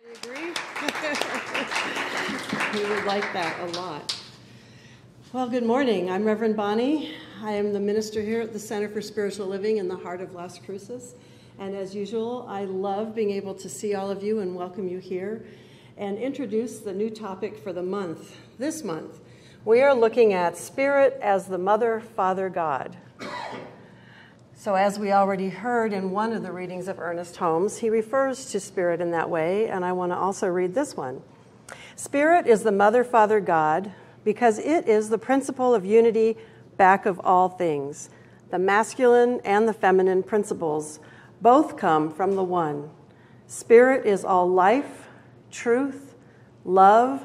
Agree? We would like that a lot. Well, good morning. I'm Rev Bonnie. I am the minister here at the Center for Spiritual Living in the heart of Las Cruces. And as usual, I love being able to see all of you and welcome you here and introduce the new topic for the month. This month, we are looking at Spirit as the Mother, Father, God. So as we already heard in one of the readings of Ernest Holmes, he refers to Spirit in that way, and I want to also read this one. Spirit is the Mother, Father, God, because it is the principle of unity back of all things. The masculine and the feminine principles both come from the one. Spirit is all life, truth, love,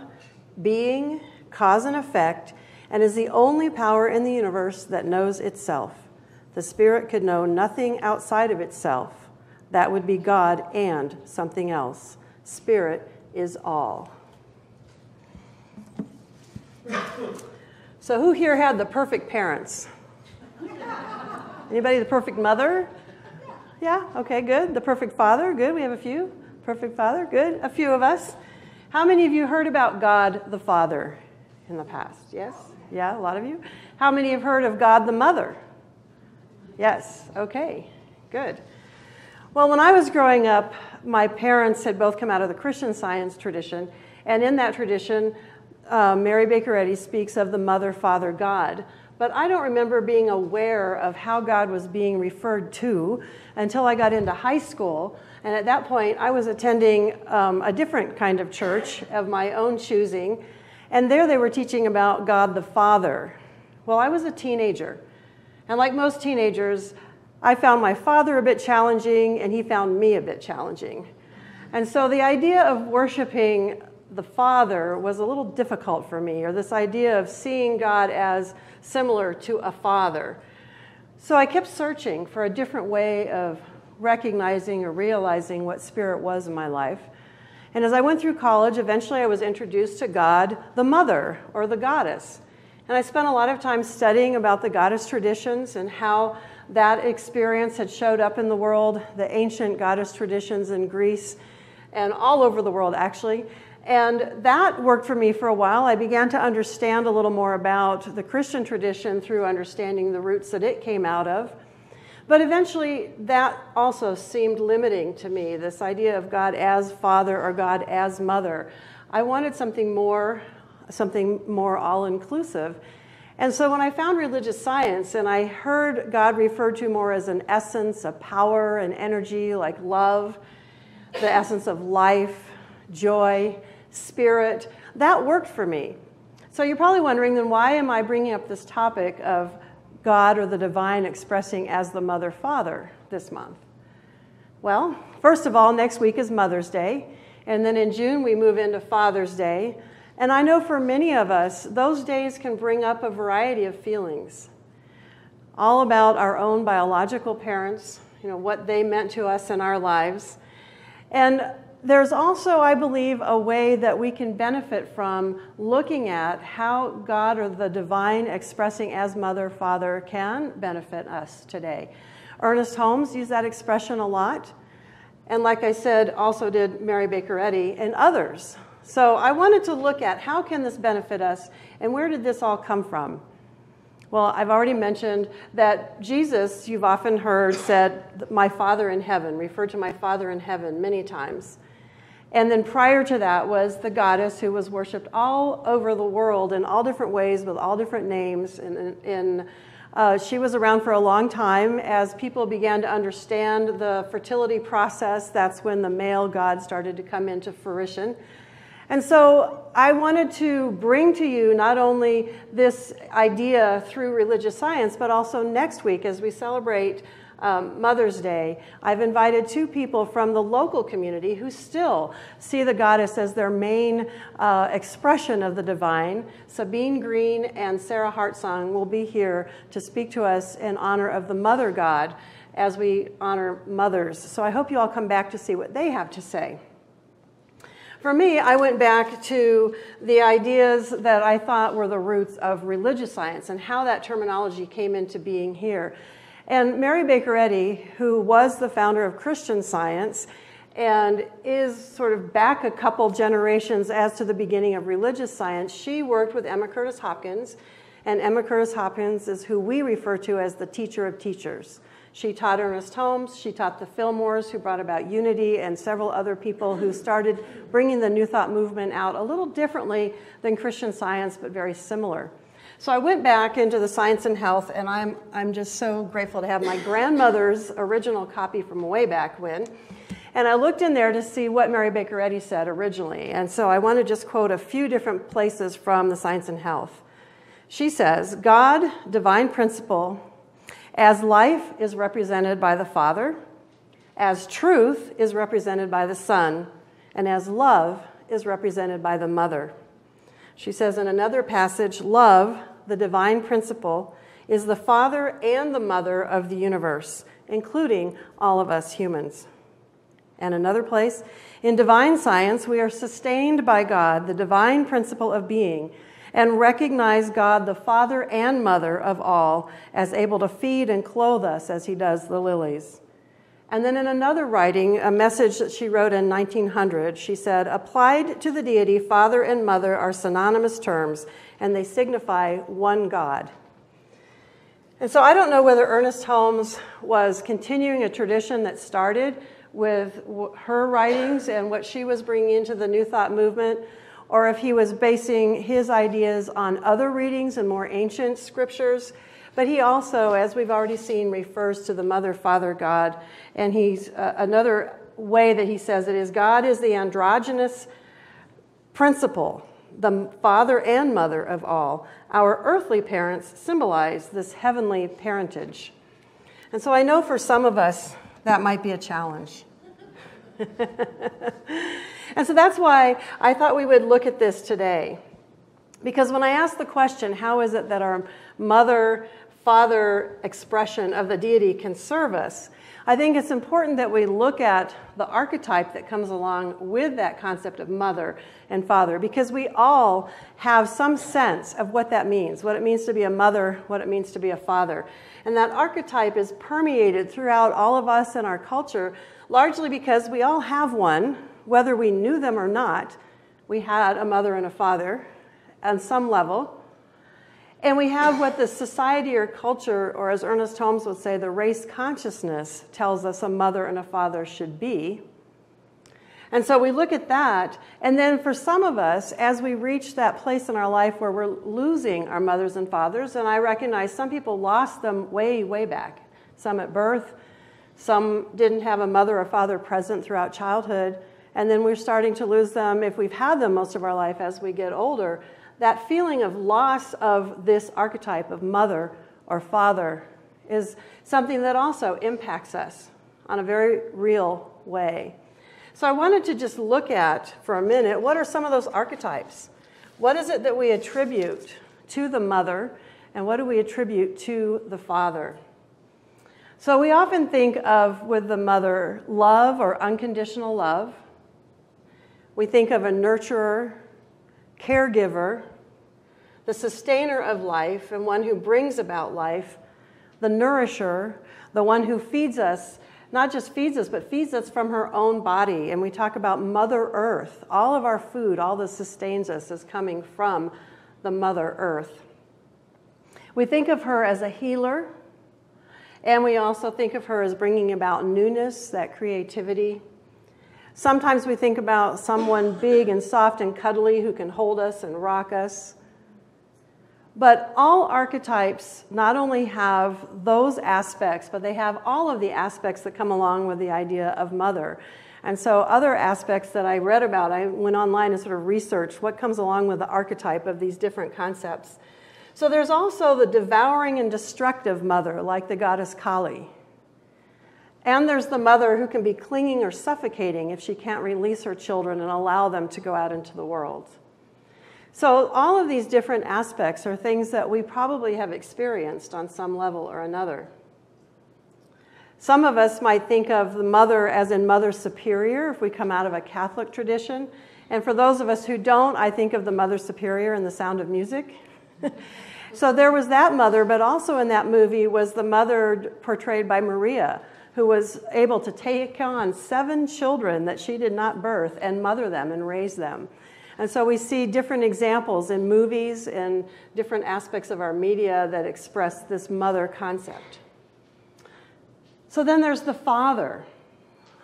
being, cause and effect, and is the only power in the universe that knows itself. The Spirit could know nothing outside of itself. That would be God and something else. Spirit is all. So who here had the perfect parents? Anybody the perfect mother? Yeah, okay, good. The perfect father? Good, we have a few. Perfect father? Good, a few of us. How many of you heard about God the Father in the past? Yes? Yeah, a lot of you. How many have heard of God the Mother? Yes, okay, good. Well, when I was growing up, my parents had both come out of the Christian Science tradition, and in that tradition, Mary Baker Eddy speaks of the Mother, Father, God. But I don't remember being aware of how God was being referred to until I got into high school. And at that point, I was attending a different kind of church of my own choosing. And there they were teaching about God the Father. Well, I was a teenager. And like most teenagers, I found my father a bit challenging, and he found me a bit challenging. And so the idea of worshiping the Father was a little difficult for me, or this idea of seeing God as similar to a father. So I kept searching for a different way of recognizing or realizing what Spirit was in my life. And as I went through college, eventually I was introduced to God, the Mother, or the Goddess. And I spent a lot of time studying about the goddess traditions and how that experience had showed up in the world, the ancient goddess traditions in Greece and all over the world, actually. And that worked for me for a while. I began to understand a little more about the Christian tradition through understanding the roots that it came out of. But eventually, that also seemed limiting to me, this idea of God as Father or God as Mother. I wanted something more all-inclusive. And so when I found religious science and I heard God referred to more as an essence, a power, an energy like love, the essence of life, joy, spirit, that worked for me. So you're probably wondering, then why am I bringing up this topic of God or the divine expressing as the Mother Father this month? Well, first of all, next week is Mother's Day. And then in June, we move into Father's Day. And I know for many of us, those days can bring up a variety of feelings, all about our own biological parents, what they meant to us in our lives. And there's also, I believe, a way that we can benefit from looking at how God or the divine expressing as Mother, Father can benefit us today. Ernest Holmes used that expression a lot. And like I said, also did Mary Baker Eddy and others. So I wanted to look at how can this benefit us and where did this all come from? Well, I've already mentioned that Jesus, you've often heard, said, my Father in heaven, referred to my Father in heaven many times. And then prior to that was the goddess who was worshipped all over the world in all different ways with all different names. She was around for a long time. As people began to understand the fertility process, that's when the male god started to come into fruition. And so I wanted to bring to you not only this idea through religious science, but also next week as we celebrate Mother's Day, I've invited two people from the local community who still see the goddess as their main expression of the divine. Sabine Green and Sarah Hartsong will be here to speak to us in honor of the Mother God as we honor mothers. So I hope you all come back to see what they have to say. For me, I went back to the ideas that I thought were the roots of religious science and how that terminology came into being here. And Mary Baker Eddy, who was the founder of Christian Science, and is sort of back a couple generations as to the beginning of religious science. She worked with Emma Curtis Hopkins, and Emma Curtis Hopkins is who we refer to as the teacher of teachers. She taught Ernest Holmes, she taught the Fillmores, who brought about unity, and several other people who started bringing the New Thought movement out a little differently than Christian Science, but very similar. So I went back into the Science and Health, and I'm just so grateful to have my grandmother's original copy from way back when. And I looked in there to see what Mary Baker Eddy said originally. And so I want to just quote a few different places from the Science and Health. She says, God, divine principle, as life is represented by the Father, as truth is represented by the Son, and as love is represented by the Mother. She says in another passage, love, the divine principle, is the father and the mother of the universe, including all of us humans. And another place, in divine science, we are sustained by God, the divine principle of being, and recognize God, the father and mother of all, as able to feed and clothe us as he does the lilies. And then in another writing, a message that she wrote in 1900, she said, applied to the deity, father and mother are synonymous terms, and they signify one God. And so I don't know whether Ernest Holmes was continuing a tradition that started with her writings and what she was bringing into the New Thought movement, or if he was basing his ideas on other readings and more ancient scriptures. But he also, as we've already seen, refers to the Mother, Father, God. And he's another way that he says it is God is the androgynous principle, the father and mother of all. Our earthly parents symbolize this heavenly parentage. And so I know for some of us that might be a challenge. And so that's why I thought we would look at this today. Because when I ask the question, how is it that our mother, father expression of the deity can serve us, I think it's important that we look at the archetype that comes along with that concept of mother and father, because we all have some sense of what that means, what it means to be a mother, what it means to be a father. And that archetype is permeated throughout all of us and our culture, largely because we all have one, whether we knew them or not. We had a mother and a father on some level. And we have what the society or culture, or as Ernest Holmes would say, the race consciousness tells us a mother and a father should be. And so we look at that, and then for some of us, as we reach that place in our life where we're losing our mothers and fathers, and I recognize some people lost them way, way back, some at birth, some didn't have a mother or father present throughout childhood, and then we're starting to lose them if we've had them most of our life as we get older. That feeling of loss of this archetype of mother or father is something that also impacts us on a very real way. So I wanted to just look at, for a minute, what are some of those archetypes? What is it that we attribute to the mother, and what do we attribute to the father? So we often think of, with the mother, love or unconditional love. We think of a nurturer, caregiver, the sustainer of life and one who brings about life, the nourisher, the one who feeds us, not just feeds us, but feeds us from her own body. And we talk about Mother Earth. All of our food, all that sustains us is coming from the Mother Earth. We think of her as a healer, and we also think of her as bringing about newness, that creativity. Sometimes we think about someone big and soft and cuddly who can hold us and rock us. But all archetypes not only have those aspects, but they have all of the aspects that come along with the idea of mother. And so other aspects that I read about, I went online and sort of researched what comes along with the archetype of these different concepts. So there's also the devouring and destructive mother, like the goddess Kali. And there's the mother who can be clinging or suffocating if she can't release her children and allow them to go out into the world. So all of these different aspects are things that we probably have experienced on some level or another. Some of us might think of the mother as in Mother Superior if we come out of a Catholic tradition. And for those of us who don't, I think of the Mother Superior in The Sound of Music. So there was that mother, but also in that movie was the mother portrayed by Maria, who was able to take on 7 children that she did not birth and mother them and raise them. And so we see different examples in movies and different aspects of our media that express this mother concept. So then there's the father.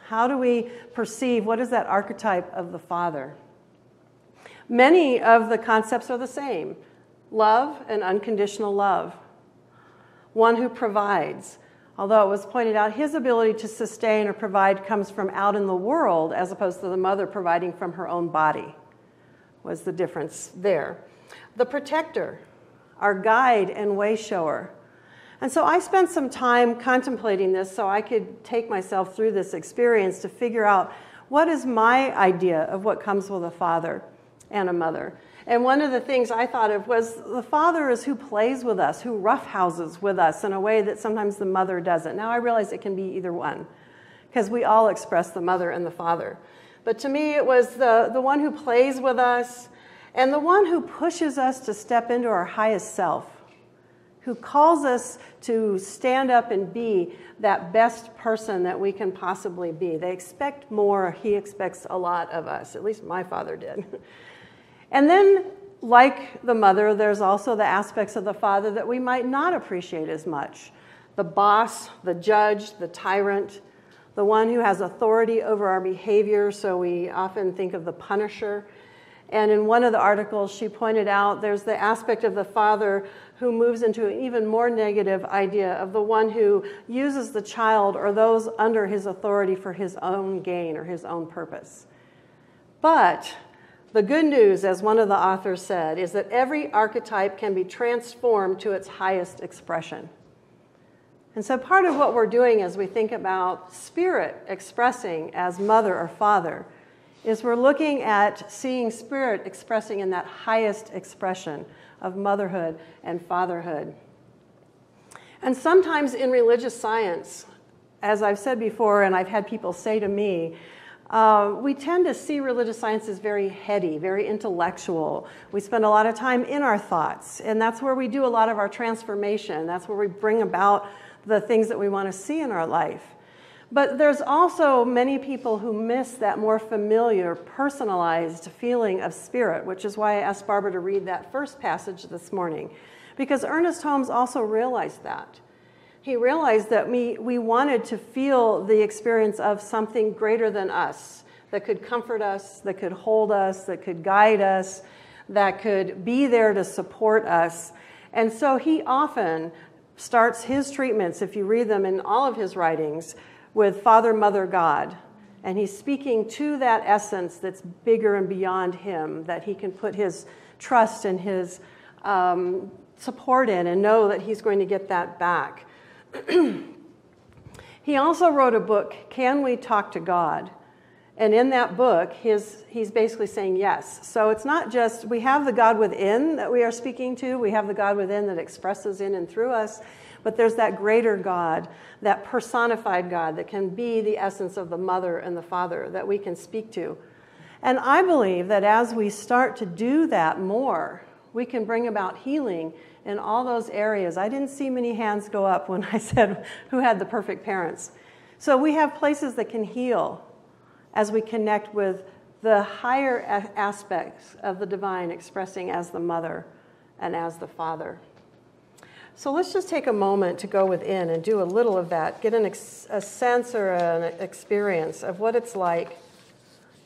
How do we perceive, what is that archetype of the father? Many of the concepts are the same. Love and unconditional love. One who provides. Although it was pointed out, his ability to sustain or provide comes from out in the world as opposed to the mother providing from her own body, was the difference there. The protector, our guide and way shower. And so I spent some time contemplating this so I could take myself through this experience to figure out what is my idea of what comes with a father and a mother. And one of the things I thought of was the father is who plays with us, who roughhouses with us in a way that sometimes the mother doesn't. Now I realize it can be either one, because we all express the mother and the father. But to me, it was the one who plays with us and the one who pushes us to step into our highest self, who calls us to stand up and be that best person that we can possibly be. They expect more. He expects a lot of us. At least my father did. And then, like the mother, there's also the aspects of the father that we might not appreciate as much. The boss, the judge, the tyrant, the one who has authority over our behavior, so we often think of the punisher. And in one of the articles, she pointed out there's the aspect of the father who moves into an even more negative idea of the one who uses the child or those under his authority for his own gain or his own purpose. But the good news, as one of the authors said, is that every archetype can be transformed to its highest expression. And so part of what we're doing as we think about spirit expressing as mother or father is we're looking at seeing spirit expressing in that highest expression of motherhood and fatherhood. And sometimes in religious science, as I've said before, and I've had people say to me, we tend to see religious science as very heady, very intellectual. We spend a lot of time in our thoughts, and that's where we do a lot of our transformation. That's where we bring about the things that we want to see in our life. But there's also many people who miss that more familiar, personalized feeling of spirit, which is why I asked Barbara to read that first passage this morning, because Ernest Holmes also realized that. He realized that we wanted to feel the experience of something greater than us, that could comfort us, that could hold us, that could guide us, that could be there to support us. And so he often starts his treatments, if you read them in all of his writings, with Father, Mother, God. And he's speaking to that essence that's bigger and beyond him, that he can put his trust and his support in and know that he's going to get that back. He also wrote a book, Can We Talk to God? And in that book, he's basically saying yes. So it's not just, we have the God within that we are speaking to, we have the God within that expresses in and through us, but there's that greater God, that personified God that can be the essence of the mother and the father that we can speak to. And I believe that as we start to do that more, we can bring about healing in all those areas. I didn't see many hands go up when I said who had the perfect parents. So we have places that can heal as we connect with the higher aspects of the divine expressing as the mother and as the father. So let's just take a moment to go within and do a little of that, get a sense or an experience of what it's like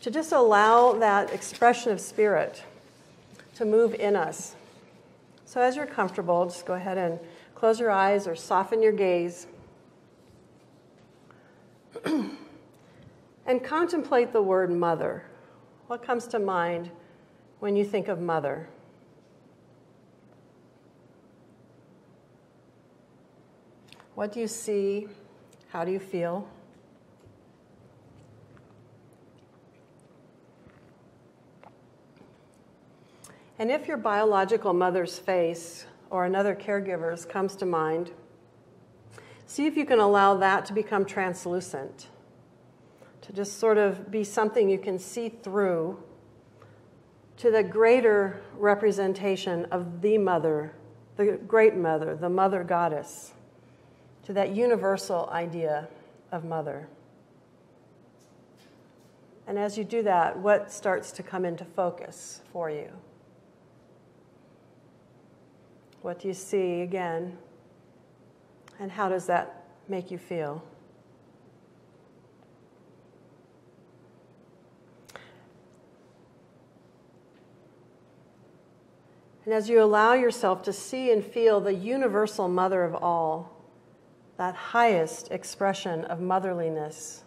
to just allow that expression of spirit to move in us. So as you're comfortable, just go ahead and close your eyes or soften your gaze. And contemplate the word mother. What comes to mind when you think of mother? What do you see? How do you feel? And if your biological mother's face or another caregiver's comes to mind, see if you can allow that to become translucent, to just sort of be something you can see through to the greater representation of the mother, the great mother, the mother goddess, to that universal idea of mother. And as you do that, what starts to come into focus for you? What do you see again? And how does that make you feel? And as you allow yourself to see and feel the universal mother of all, that highest expression of motherliness,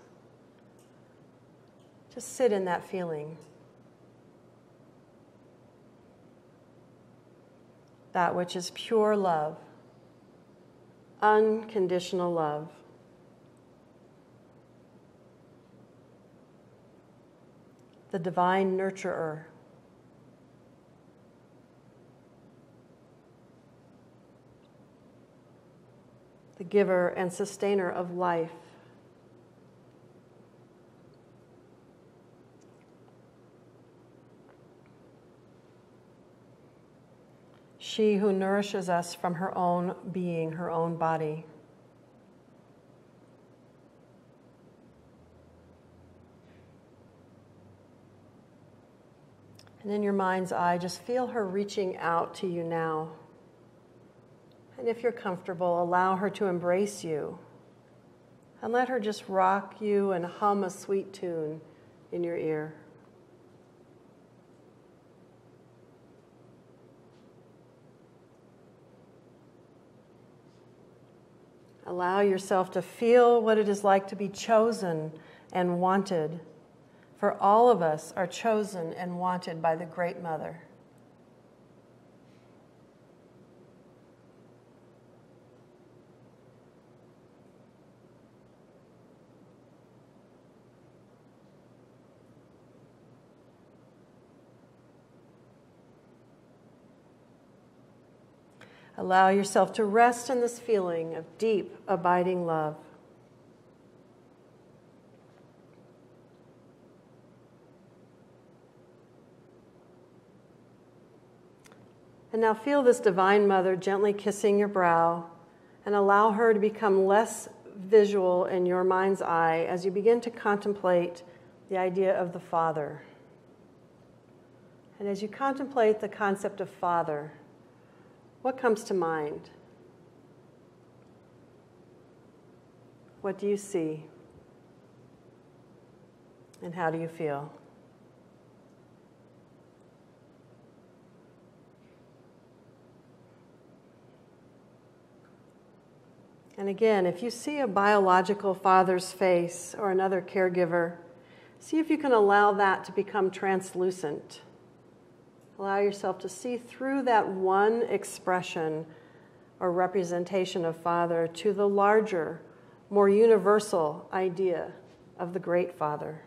just sit in that feeling. That which is pure love, unconditional love. The divine nurturer. The giver and sustainer of life. She who nourishes us from her own being, her own body. And in your mind's eye, just feel her reaching out to you now. And if you're comfortable, allow her to embrace you. And let her just rock you and hum a sweet tune in your ear. Allow yourself to feel what it is like to be chosen and wanted. For all of us are chosen and wanted by the Great Mother. Allow yourself to rest in this feeling of deep, abiding love. And now feel this Divine Mother gently kissing your brow, and allow her to become less visual in your mind's eye as you begin to contemplate the idea of the Father. And as you contemplate the concept of Father, what comes to mind? What do you see? And how do you feel? And again, if you see a biological father's face or another caregiver, see if you can allow that to become translucent. Allow yourself to see through that one expression or representation of Father to the larger, more universal idea of the Great Father.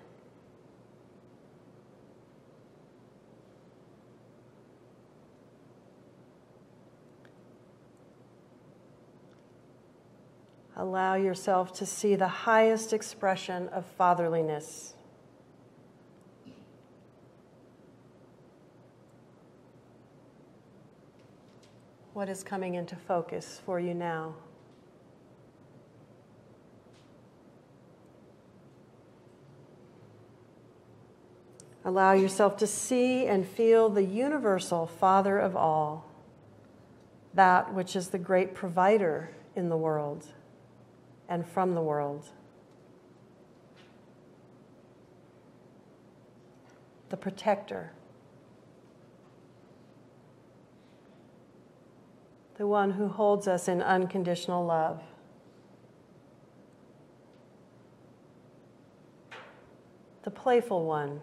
Allow yourself to see the highest expression of fatherliness. What is coming into focus for you now? Allow yourself to see and feel the universal Father of all, that which is the great provider in the world and from the world. The protector. The one who holds us in unconditional love. The playful one.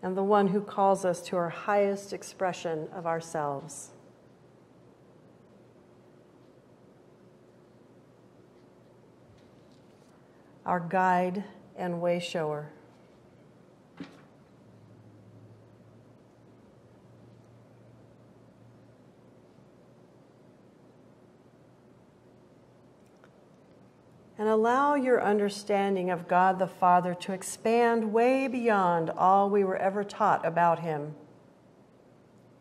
And the one who calls us to our highest expression of ourselves. Our guide and way shower. And allow your understanding of God the Father to expand way beyond all we were ever taught about him.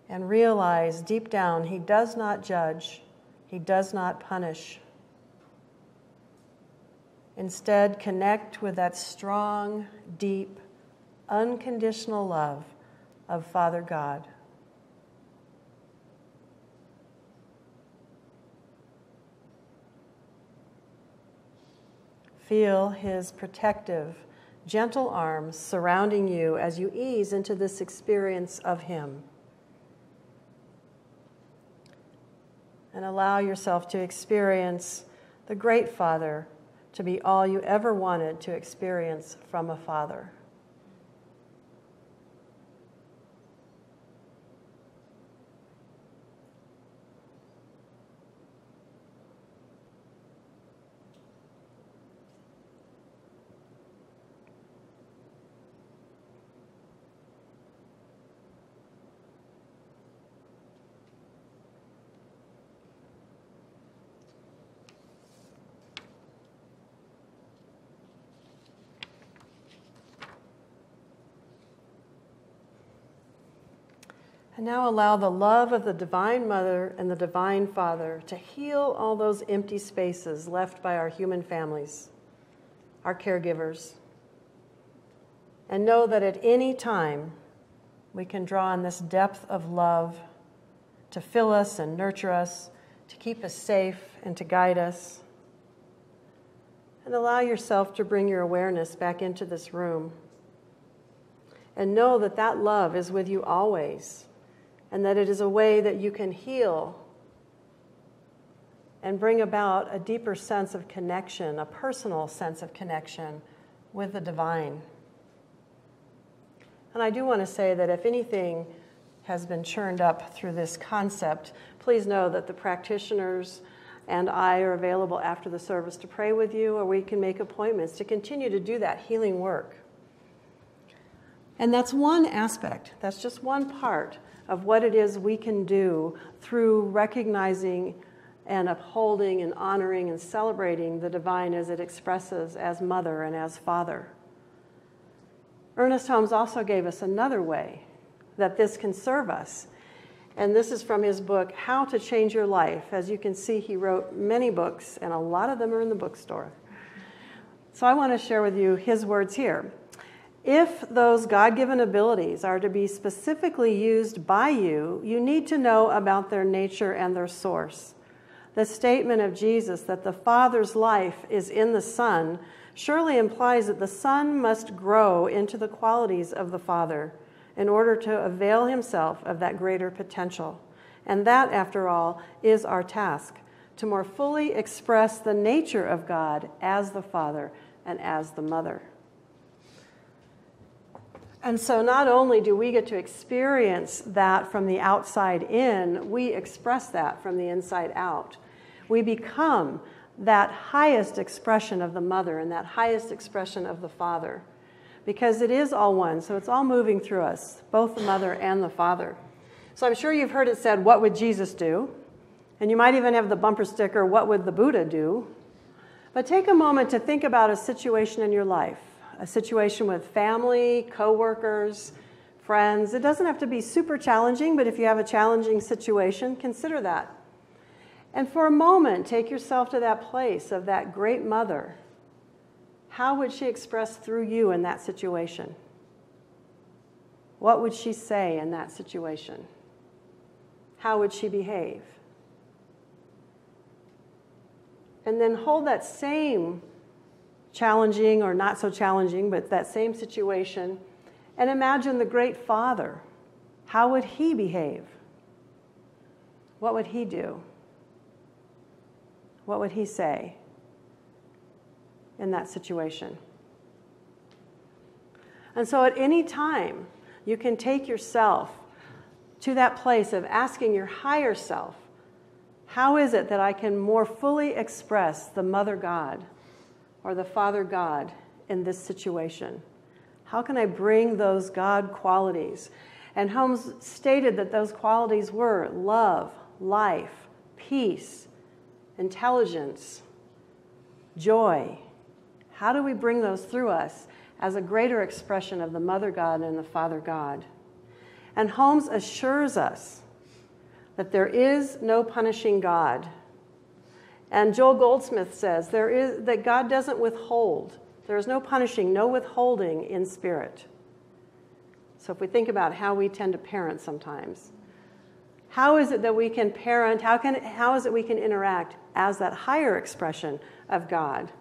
And realize deep down, he does not judge, he does not punish. Instead, connect with that strong, deep, unconditional love of Father God. Feel His protective, gentle arms surrounding you as you ease into this experience of Him. And allow yourself to experience the great Father to be all you ever wanted to experience from a father. And now allow the love of the Divine Mother and the Divine Father to heal all those empty spaces left by our human families, our caregivers. And know that at any time we can draw on this depth of love to fill us and nurture us, to keep us safe and to guide us. And allow yourself to bring your awareness back into this room. And know that that love is with you always. And that it is a way that you can heal and bring about a deeper sense of connection, a personal sense of connection with the divine. And I do want to say that if anything has been churned up through this concept, please know that the practitioners and I are available after the service to pray with you, or we can make appointments to continue to do that healing work. And that's one aspect, that's just one part of what it is we can do through recognizing and upholding and honoring and celebrating the divine as it expresses as mother and as father. Ernest Holmes also gave us another way that this can serve us. And this is from his book, How to Change Your Life. As you can see, he wrote many books, and a lot of them are in the bookstore. So I want to share with you his words here. If those God-given abilities are to be specifically used by you, you need to know about their nature and their source. The statement of Jesus that the Father's life is in the Son surely implies that the Son must grow into the qualities of the Father in order to avail himself of that greater potential. And that, after all, is our task, to more fully express the nature of God as the Father and as the Mother. And so not only do we get to experience that from the outside in, we express that from the inside out. We become that highest expression of the mother and that highest expression of the father, because it is all one, so it's all moving through us, both the mother and the father. So I'm sure you've heard it said, what would Jesus do? And you might even have the bumper sticker, what would the Buddha do? But take a moment to think about a situation in your life. A situation with family, coworkers, friends. It doesn't have to be super challenging, but if you have a challenging situation, consider that. And for a moment, take yourself to that place of that great mother. How would she express through you in that situation? What would she say in that situation? How would she behave? And then hold that same challenging or not so challenging, but that same situation, and imagine the great Father. How would he behave? What would he do? What would he say in that situation? And so at any time, you can take yourself to that place of asking your higher self, how is it that I can more fully express the Mother God or the Father God in this situation? How can I bring those God qualities? And Holmes stated that those qualities were love, life, peace, intelligence, joy. How do we bring those through us as a greater expression of the Mother God and the Father God? And Holmes assures us that there is no punishing God, And Joel Goldsmith says that God doesn't withhold. There is no punishing, no withholding in spirit. So if we think about how we tend to parent sometimes, how is it that we can parent, how is it we can interact as that higher expression of God,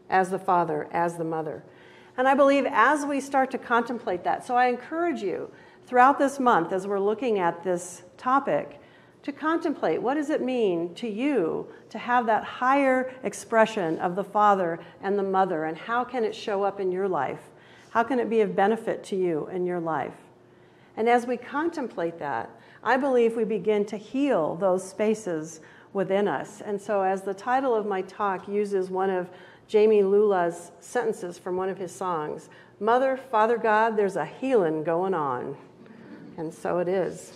as the father, as the mother? And I believe as we start to contemplate that, so I encourage you throughout this month as we're looking at this topic, to contemplate what does it mean to you to have that higher expression of the father and the mother, and how can it show up in your life? How can it be of benefit to you in your life? And as we contemplate that, I believe we begin to heal those spaces within us. And so as the title of my talk uses one of Jamie Lula's sentences from one of his songs, Mother, Father God, there's a healing going on. And so it is.